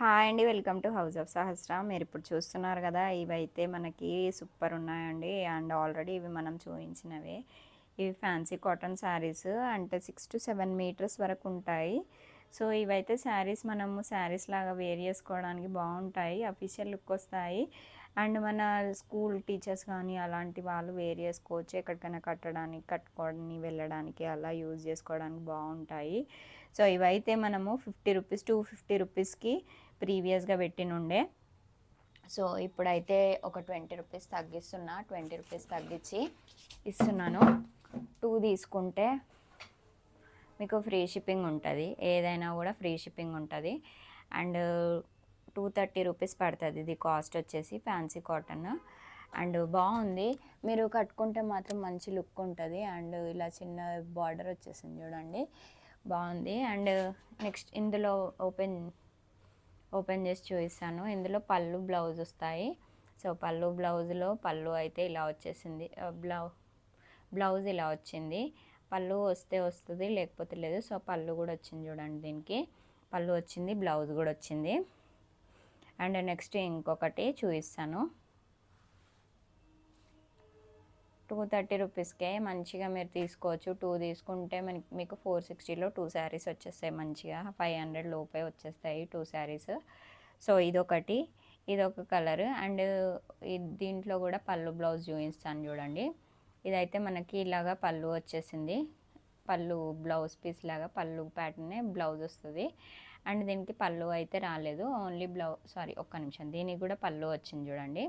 Hi అండి. Welcome to house of సహస్ర. మీరు ఇప్పుడు చూస్తున్నారు కదా, ఇవైతే మనకి సూపర్ ఉన్నాయండి. అండ్ ఆల్రెడీ ఇవి మనం చూపించినవే. ఇవి ఫ్యాన్సీ కాటన్ శారీస్, అంటే 6 to 7 మీటర్స్ వరకు ఉంటాయి. సో ఇవైతే శారీస్ మనము శారీస్ లాగా వేర్ చేసుకోవడానికి బాగుంటాయి, అఫీషియల్ లుక్ వస్తాయి. అండ్ మన స్కూల్ టీచర్స్ కానీ అలాంటి వాళ్ళు వేర్ చేసుకోవచ్చు, ఎక్కడికైనా కట్టుకొని వెళ్ళడానికి అలా యూజ్ చేసుకోవడానికి బాగుంటాయి. సో ఇవైతే మనము 50 రూపీస్, 250 రూపీస్కి ప్రీవియస్గా పెట్టినుండే. సో ఇప్పుడైతే ఒక 20 రూపీస్ తగ్గిస్తున్నా, 20 రూపీస్ తగ్గించి ఇస్తున్నాను. 2 తీసుకుంటే మీకు ఫ్రీ షిప్పింగ్ ఉంటుంది, ఏదైనా కూడా ఫ్రీ షిప్పింగ్ ఉంటుంది. అండ్ 230 రూపీస్ పడుతుంది ఇది కాస్ట్ వచ్చేసి, ఫ్యాన్సీ కాటన్. అండ్ బాగుంది, మీరు కట్టుకుంటే మాత్రం మంచి లుక్ ఉంటుంది. అండ్ ఇలా చిన్న బార్డర్ వచ్చేసింది చూడండి, బాగుంది. అండ్ నెక్స్ట్ ఇందులో ఓపెన్ చేసి చూపిస్తాను. ఇందులో పళ్ళు బ్లౌజ్ వస్తాయి. సో పళ్ళు అయితే ఇలా వచ్చేసింది, బ్లౌజ్ ఇలా వచ్చింది. పళ్ళు వస్తే వస్తుంది, లేకపోతే లేదు. సో పళ్ళు కూడా వచ్చింది చూడండి, దీనికి పళ్ళు వచ్చింది, బ్లౌజ్ కూడా వచ్చింది. అండ్ నెక్స్ట్ ఇంకొకటి చూపిస్తాను. 230 రూపీస్కే మంచిగా మీరు తీసుకోవచ్చు. 2 తీసుకుంటే మీకు 460లో 2 శారీస్ వచ్చేస్తాయి, మంచిగా 500 లోపే వచ్చేస్తాయి 2 శారీస్. సో ఇదొక కలర్. అండ్ దీంట్లో కూడా పళ్ళు బ్లౌజ్ చూపిస్తాను చూడండి. ఇదైతే మనకి ఇలాగా పళ్ళు వచ్చేసింది, పళ్ళు బ్లౌజ్ పీస్ లాగా పళ్ళు ప్యాటర్నే బ్లౌజ్ వస్తుంది. అండ్ దీనికి పళ్ళు అయితే రాలేదు, ఓన్లీ ఒక్క నిమిషం, దీనికి కూడా పళ్ళు వచ్చింది చూడండి,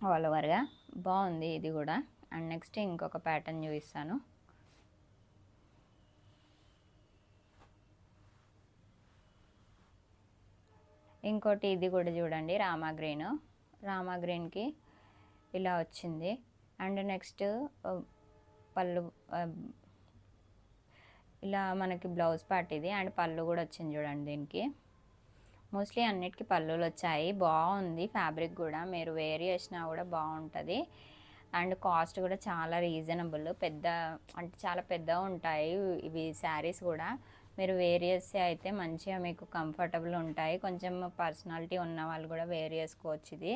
ఆల్ ఓవర్గా బాగుంది ఇది కూడా. అండ్ నెక్స్ట్ ఇంకొక ప్యాటర్న్ చూపిస్తాను. ఇంకోటి ఇది కూడా చూడండి, రామా గ్రీన్కి ఇలా వచ్చింది. అండ్ నెక్స్ట్ పళ్ళు ఇలా మనకి బ్లౌజ్ పార్ట్ ఇది. అండ్ పళ్ళు కూడా వచ్చింది చూడండి, దీనికి మోస్ట్లీ అన్నిటికీ పళ్ళులు వచ్చాయి. బాగుంది ఫ్యాబ్రిక్ కూడా, మీరు వేర్ చేసినా కూడా బాగుంటుంది. అండ్ కాస్ట్ కూడా చాలా రీజనబుల్, అంటే చాలా పెద్దగా ఉంటాయి ఇవి శారీస్ కూడా. మీరు వేర్ చేస్తే అయితే మంచిగా మీకు కంఫర్టబుల్ ఉంటాయి, కొంచెం పర్సనాలిటీ ఉన్న వాళ్ళు కూడా వేర్ చేసుకోవచ్చు ఇది.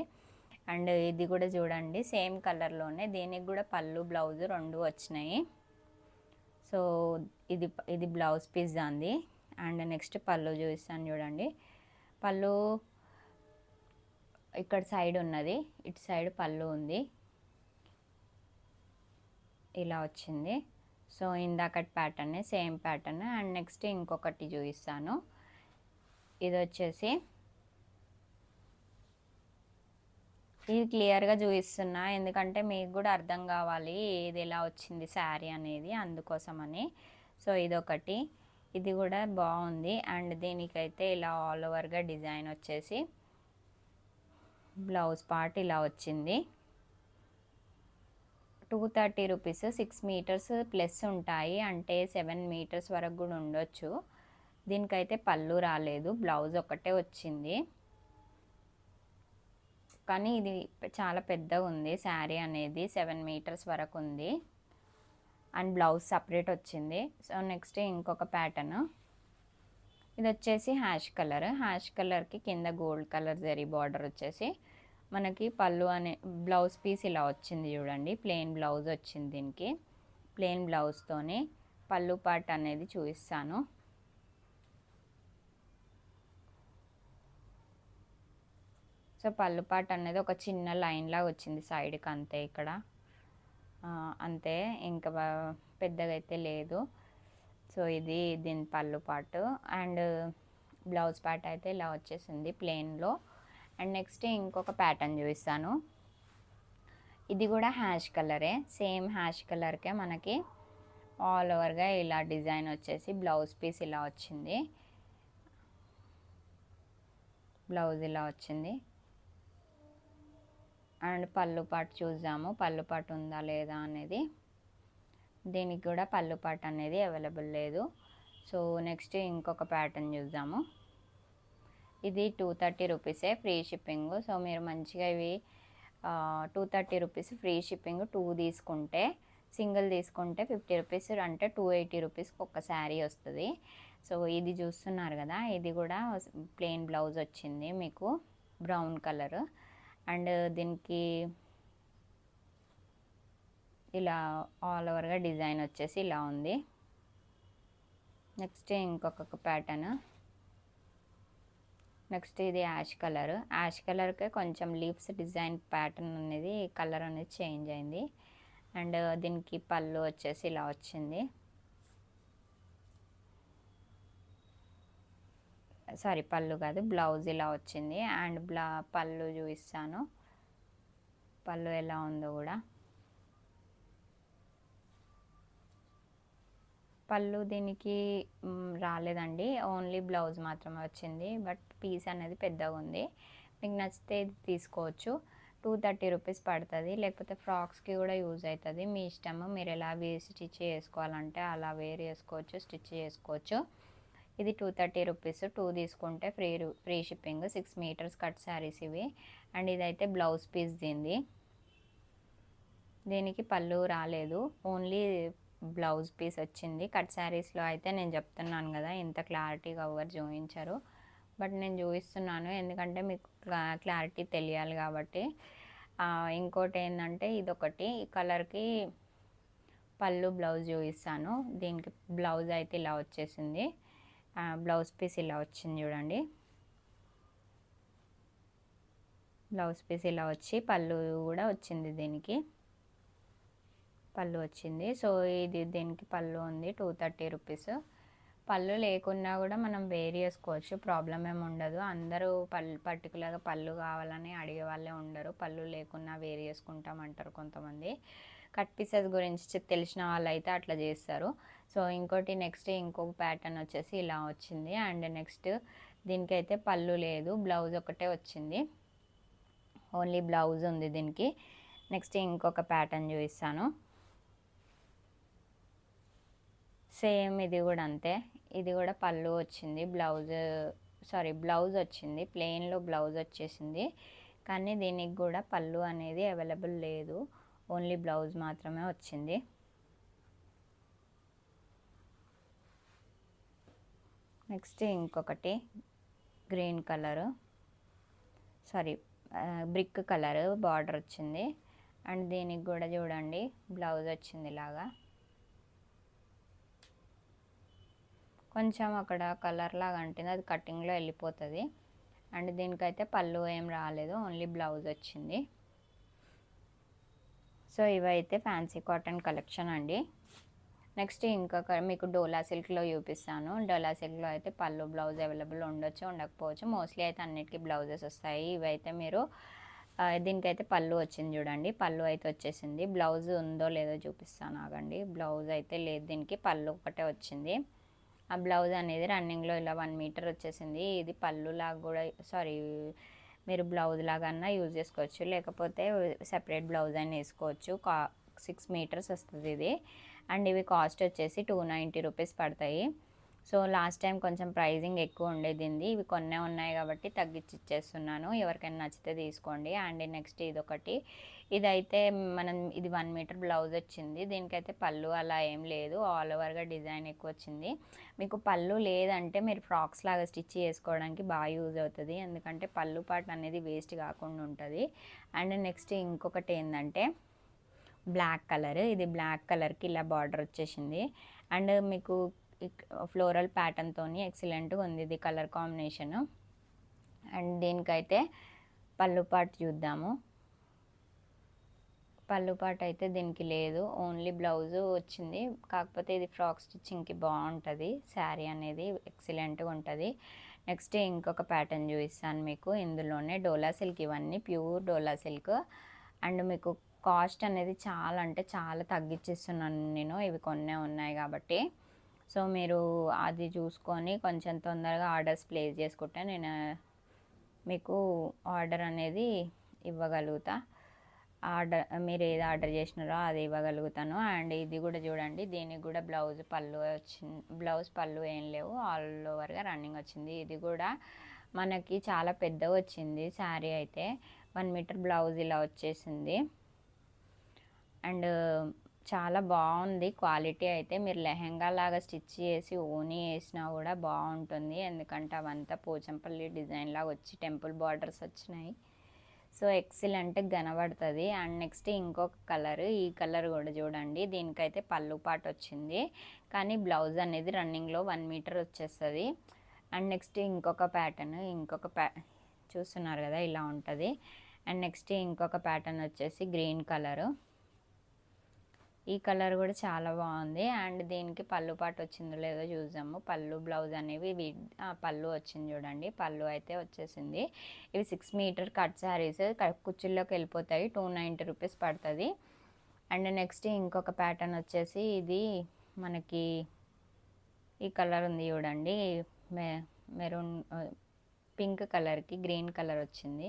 అండ్ ఇది కూడా చూడండి, సేమ్ కలర్లోనే, దీనికి కూడా పళ్ళు బ్లౌజ్ రెండు వచ్చినాయి. సో ఇది బ్లౌజ్ పీస్ దాంది. అండ్ నెక్స్ట్ పళ్ళు చూపిస్తాను చూడండి. పళ్ళు ఇక్కడ సైడ్ ఉన్నది, ఇటు సైడ్ పళ్ళు ఉంది, ఇలా వచ్చింది. సో ఇందాకటి ప్యాటర్నే, సేమ్ ప్యాటర్న్. అండ్ నెక్స్ట్ ఇంకొకటి చూపిస్తాను. ఇది వచ్చేసి ఇది క్లియర్గా చూపిస్తున్నా, ఎందుకంటే మీకు కూడా అర్థం కావాలి ఏది ఎలా వచ్చింది శారీ అనేది, అందుకోసమని. సో ఇదొకటి, ఇది కూడా బాగుంది. అండ్ దీనికైతే ఇలా ఆల్ ఓవర్గా డిజైన్ వచ్చేసి బ్లౌజ్ పార్ట్ ఇలా వచ్చింది. 230 రూపీస్, 6 మీటర్స్ ప్లస్ ఉంటాయి, అంటే 7 మీటర్స్ వరకు కూడా ఉండొచ్చు. దీనికైతే పళ్ళు రాలేదు, బ్లౌజ్ ఒకటే వచ్చింది. కానీ ఇది చాలా పెద్దగా ఉంది శారీ అనేది, 7 మీటర్స్ వరకు ఉంది. అండ్ బ్లౌజ్ సపరేట్ వచ్చింది. సో నెక్స్ట్ ఇంకొక ప్యాటర్న్, ఇది వచ్చేసి హ్యాష్ కలర్కి కింద గోల్డ్ కలర్ జరీ బార్డర్ వచ్చేసి మనకి పళ్ళు బ్లౌజ్ పీస్ ఇలా వచ్చింది చూడండి, ప్లెయిన్ బ్లౌజ్ వచ్చింది. దీనికి ప్లెయిన్ బ్లౌజ్తోనే పళ్ళు పార్ట్ అనేది చూపిస్తాను. సో పళ్ళు పార్ట్ అనేది ఒక చిన్న లైన్ లాగా వచ్చింది సైడ్కి, అంతే. ఇక్కడ అంతే, ఇంకా పెద్దగా అయితే లేదు. సో ఇది దీని పళ్ళు పార్ట్. అండ్ బ్లౌజ్ పార్ట్ అయితే ఇలా వచ్చేసింది ప్లెయిన్లో. అండ్ నెక్స్ట్ ఇంకొక ప్యాటర్న్ చూపిస్తాను. ఇది కూడా హ్యాష్ కలరే, సేమ్ హ్యాష్ కలర్కే మనకి ఆల్ ఓవర్గా ఇలా డిజైన్ వచ్చేసి బ్లౌజ్ పీస్ ఇలా వచ్చింది, బ్లౌజ్ ఇలా వచ్చింది. అండ్ పళ్ళు పాటు చూద్దాము, పళ్ళు పాటు ఉందా లేదా అనేది. దీనికి కూడా పళ్ళు పాటు అనేది అవైలబుల్ లేదు. సో నెక్స్ట్ ఇంకొక ప్యాటర్న్ చూద్దాము. ఇది 230 రూపీసే, ఫ్రీ షిప్పింగ్. సో మీరు మంచిగా ఇవి 230 రూపీస్ ఫ్రీ షిప్పింగ్ 2 తీసుకుంటే సింగిల్ తీసుకుంటే 50 రూపీస్, అంటే 280 రూపీస్కి ఒక శారీ వస్తుంది. సో ఇది చూస్తున్నారు కదా, ఇది కూడా ప్లెయిన్ బ్లౌజ్ వచ్చింది మీకు, బ్రౌన్ కలర్. అండ్ దీనికి ఇలా ఆల్ ఓవర్గా డిజైన్ వచ్చేసి ఇలా ఉంది. నెక్స్ట్ ఇంకొక ప్యాటర్న్. నెక్స్ట్ ఇది యాష్ కలర్. యాష్ కలర్కే కొంచెం లీవ్స్ డిజైన్ ప్యాటర్న్ అనేది కలర్ అనేది చేంజ్ అయింది. అండ్ దీనికి పళ్ళు వచ్చేసి ఇలా వచ్చింది. సారీ, పళ్ళు కాదు, బ్లౌజ్ ఇలా వచ్చింది. అండ్ పళ్ళు చూపిస్తాను, పళ్ళు ఎలా ఉందో కూడా. పళ్ళు దీనికి రాలేదండి, ఓన్లీ బ్లౌజ్ మాత్రమే వచ్చింది. బట్ పీస్ అనేది పెద్దగా ఉంది. మీకు నచ్చితే ఇది తీసుకోవచ్చు. 230 రూపీస్ పడుతుంది, లేకపోతే ఫ్రాక్స్కి కూడా యూజ్ అవుతుంది. మీ ఇష్టము, మీరు ఎలా స్టిచ్ చేసుకోవాలంటే అలా వేర్ చేసుకోవచ్చు, స్టిచ్ చేసుకోవచ్చు. ఇది 230 రూపీస్. 2 తీసుకుంటే free shipping. 6 meters cut saris ఇవి. అండ్ ఇదైతే బ్లౌజ్ పీస్ దీనికి పళ్ళు రాలేదు, ఓన్లీ బ్లౌజ్ పీస్ వచ్చింది. కట్ శారీస్లో అయితే నేను చెప్తున్నాను కదా, ఇంత క్లారిటీగా ఎవరు చూపించరు, బట్ నేను చూపిస్తున్నాను ఎందుకంటే మీకు క్లారిటీ తెలియాలి కాబట్టి. ఇంకోటి ఏంటంటే ఇదొకటి, ఈ కలర్కి పళ్ళు బ్లౌజ్ చూపిస్తాను. దీనికి బ్లౌజ్ అయితే ఇలా వచ్చేసింది, బ్లౌజ్ పీస్ ఇలా వచ్చింది చూడండి. బ్లౌజ్ పీస్ ఇలా వచ్చి పళ్ళు కూడా వచ్చింది, దీనికి పళ్ళు వచ్చింది. సో ఇది దీనికి పళ్ళు ఉంది, 230 రూపీస్. పళ్ళు లేకున్నా కూడా మనం వేర్ చేసుకోవచ్చు, ప్రాబ్లం ఏమి ఉండదు. అందరూ పర్టికులర్గా పళ్ళు కావాలని అడిగే వాళ్ళే ఉండరు, పళ్ళు లేకున్నా వేర్ చేసుకుంటామంటారు కొంతమంది. కట్ పీసెస్ గురించి తెలిసిన వాళ్ళు అయితే అట్లా చేస్తారు. సో ఇంకోటి నెక్స్ట్ ఇంకొక ప్యాటర్న్ వచ్చేసి ఇలా వచ్చింది. అండ్ నెక్స్ట్ దీనికైతే పళ్ళు లేదు, బ్లౌజ్ ఒకటే వచ్చింది, ఓన్లీ బ్లౌజ్ ఉంది దీనికి. నెక్స్ట్ ఇంకొక ప్యాటర్న్ చూపిస్తాను. సేమ్ ఇది కూడా అంతే, ఇది కూడా పళ్ళు వచ్చింది, బ్లౌజ్ వచ్చింది, ప్లెయిన్లో బ్లౌజ్ వచ్చేసింది. కానీ దీనికి కూడా పళ్ళు అనేది అవైలబుల్ లేదు, ఓన్లీ బ్లౌజ్ మాత్రమే వచ్చింది. నెక్స్ట్ ఇంకొకటి green colour, brick colour border వచ్చింది. అండ్ దీనికి కూడా చూడండి బ్లౌజ్ వచ్చింది ఇలాగా, కొంచెం అక్కడ కలర్ లాగా అంటుంది, అది కటింగ్లో వెళ్ళిపోతుంది. అండ్ దీనికైతే పళ్ళు ఏం రాలేదు, ఓన్లీ బ్లౌజ్ వచ్చింది. సో ఇవైతే ఫ్యాన్సీ కాటన్ కలెక్షన్ అండి. నెక్స్ట్ ఇంకొక మీకు డోలా సిల్క్లో చూపిస్తాను. డోలా సిల్క్లో అయితే పళ్ళు బ్లౌజ్ అవైలబుల్ ఉండొచ్చు, ఉండకపోవచ్చు. మోస్ట్లీ అయితే అన్నిటికీ బ్లౌజెస్ వస్తాయి. ఇవైతే మీరు దీనికైతే పళ్ళు వచ్చింది చూడండి, పళ్ళు అయితే వచ్చేసింది. బ్లౌజ్ ఉందో లేదో చూపిస్తాను ఆగండి. బ్లౌజ్ అయితే లేదు దీనికి, పళ్ళు ఒకటే వచ్చింది. ఆ బ్లౌజ్ అనేది రన్నింగ్లో ఇలా 1 మీటర్ వచ్చేసింది. ఇది పళ్ళులాగా కూడా మీరు బ్లౌజ్ లాగా అన్నా యూజ్ చేసుకోవచ్చు, లేకపోతే సెపరేట్ బ్లౌజ్ అయినా వేసుకోవచ్చు. 6 మీటర్స్ వస్తుంది ఇది. అండ్ ఇవి కాస్ట్ వచ్చేసి 290 రూపీస్ పడతాయి. సో లాస్ట్ టైం కొంచెం ప్రైజింగ్ ఎక్కువ ఉండేది, ఇవి కొన్నే ఉన్నాయి కాబట్టి తగ్గించి ఇచ్చేస్తున్నాను. ఎవరికైనా నచ్చితే తీసుకోండి. అండ్ నెక్స్ట్ ఇదొకటి, ఇదైతే ఇది 1 మీటర్ బ్లౌజ్ వచ్చింది. దీనికైతే పళ్ళు అలా ఏం లేదు, ఆల్ ఓవర్గా డిజైన్ ఎక్కువ వచ్చింది. మీకు పళ్ళు లేదంటే మీరు ఫ్రాక్స్ లాగా స్టిచ్ చేసుకోవడానికి బాగా యూజ్ అవుతుంది, ఎందుకంటే పళ్ళు పార్ట్ అనేది వేస్ట్ కాకుండా ఉంటుంది. అండ్ నెక్స్ట్ ఇంకొకటి ఏంటంటే బ్లాక్ కలర్, ఇది బ్లాక్ కలర్కి ఇలా బార్డర్ వచ్చేసింది. అండ్ మీకు ఫ్లోరల్ ప్యాటర్న్తో ఎక్సలెంట్గా ఉంది ఇది కలర్ కాంబినేషను. అండ్ దీనికైతే పళ్ళు పార్ట్ చూద్దాము. పళ్ళు పార్ట్ అయితే దీనికి లేదు, ఓన్లీ బ్లౌజు వచ్చింది. కాకపోతే ఇది ఫ్రాక్ స్టిచ్చింగ్కి బాగుంటుంది, శారీ అనేది ఎక్సలెంట్గా ఉంటుంది. నెక్స్ట్ ఇంకొక ప్యాటర్న్ చూపిస్తాను మీకు, ఇందులోనే డోలా సిల్క్, ఇవన్నీ ప్యూర్ డోలా సిల్క్. అండ్ మీకు కాస్ట్ అనేది చాలా అంటే చాలా తగ్గించేస్తున్నాను నేను, ఇవి కొన్నే ఉన్నాయి కాబట్టి. సో మీరు అది చూసుకొని కొంచెం తొందరగా ఆర్డర్స్ ప్లేస్ చేసుకుంటే నేను మీకు ఆర్డర్ అనేది ఇవ్వగలుగుతా. మీరు ఏది ఆర్డర్ చేసినారో అది ఇవ్వగలుగుతాను. అండ్ ఇది కూడా చూడండి, దీనికి కూడా బ్లౌజ్ పళ్ళు వచ్చింది, బ్లౌజ్ పళ్ళు ఏం లేవు, ఆల్ ఓవర్గా రన్నింగ్ వచ్చింది. ఇది కూడా మనకి చాలా పెద్దగా వచ్చింది శారీ అయితే, 1 మీటర్ బ్లౌజ్ ఇలా వచ్చేసింది. అండ్ చాలా బాగుంది క్వాలిటీ అయితే. మీరు లెహెంగా లాగా స్టిచ్ చేసి ఓనీ వేసినా కూడా బాగుంటుంది, ఎందుకంటే అవంతా పోచంపల్లి డిజైన్ లాగా వచ్చి టెంపుల్ బార్డర్స్ వచ్చినాయి. సో ఎక్సలెంట్ కనబడుతుంది. అండ్ నెక్స్ట్ ఇంకొక కలర్, ఈ కలర్ కూడా చూడండి. దీనికైతే పళ్ళు పాటు వచ్చింది, కానీ బ్లౌజ్ అనేది రన్నింగ్లో 1 మీటర్ వచ్చేస్తుంది. అండ్ నెక్స్ట్ ఇంకొక ప్యాటర్న్, చూస్తున్నారు కదా ఇలా ఉంటుంది. అండ్ నెక్స్ట్ ఇంకొక ప్యాటర్న్ వచ్చేసి గ్రీన్ కలరు. ఈ కలర్ కూడా చాలా బాగుంది. అండ్ దీనికి పళ్ళు పాటు వచ్చిందో లేదో చూద్దాము. పళ్ళు బ్లౌజ్ అనేవి పళ్ళు వచ్చింది చూడండి, పళ్ళు అయితే వచ్చేసింది. ఇవి 6 మీటర్ కట్ శారీస్, కుచ్చుల్లోకి వెళ్ళిపోతాయి. 290 రూపీస్ పడుతుంది. అండ్ నెక్స్ట్ ఇంకొక ప్యాటర్న్ వచ్చేసి ఇది మనకి ఈ కలర్ ఉంది చూడండి, మెరూన్ పింక్ కలర్కి గ్రీన్ కలర్ వచ్చింది.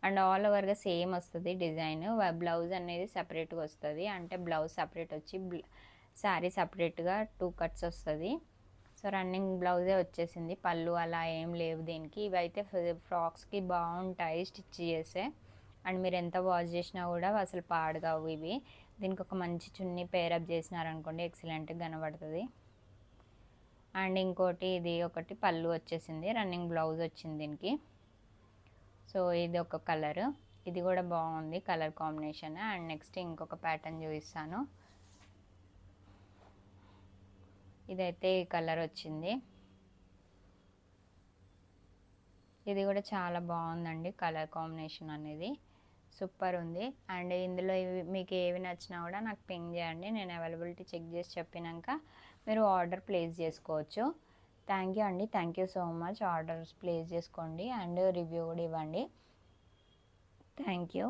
అండ్ ఆల్ ఓవర్గా సేమ్ వస్తుంది డిజైన్. బ్లౌజ్ అనేది సపరేట్గా వస్తుంది, అంటే బ్లౌజ్ సపరేట్ వచ్చి శారీ సపరేట్గా 2 కట్స్ వస్తుంది. సో రన్నింగ్ బ్లౌజే వచ్చేసింది, పళ్ళు అలా ఏం లేవు దీనికి. ఇవైతే ఫ్రాక్స్కి బాగుంటాయి స్టిచ్ చేసే. అండ్ మీరు ఎంత వాష్ చేసినా కూడా అసలు పాడుగావు ఇవి. దీనికి ఒక మంచి చున్నీ పేరప్ చేసినారనుకోండి ఎక్సలెంట్గా కనబడుతుంది. అండ్ ఇంకోటి ఇది ఒకటి పళ్ళు వచ్చేసింది, రన్నింగ్ బ్లౌజ్ వచ్చింది దీనికి. సో ఇది ఒక కలర్, ఇది కూడా బాగుంది కలర్ కాంబినేషన్. అండ్ నెక్స్ట్ ఇంకొక ప్యాటర్న్ చూపిస్తాను. ఇదైతే ఈ కలర్ వచ్చింది, ఇది కూడా చాలా బాగుందండి కలర్ కాంబినేషన్ అనేది సూపర్ ఉంది. అండ్ ఇందులో మీకు ఏవి నచ్చినా కూడా నాకు పింగ్ చేయండి, నేను అవైలబిలిటీ చెక్ చేసి చెప్పినాక మీరు ఆర్డర్ ప్లేస్ చేసుకోవచ్చు. థ్యాంక్ యూ అండి, thank you so much. Orders place చేసుకోండి అండ్ రివ్యూ కూడా ఇవ్వండి. Thank you.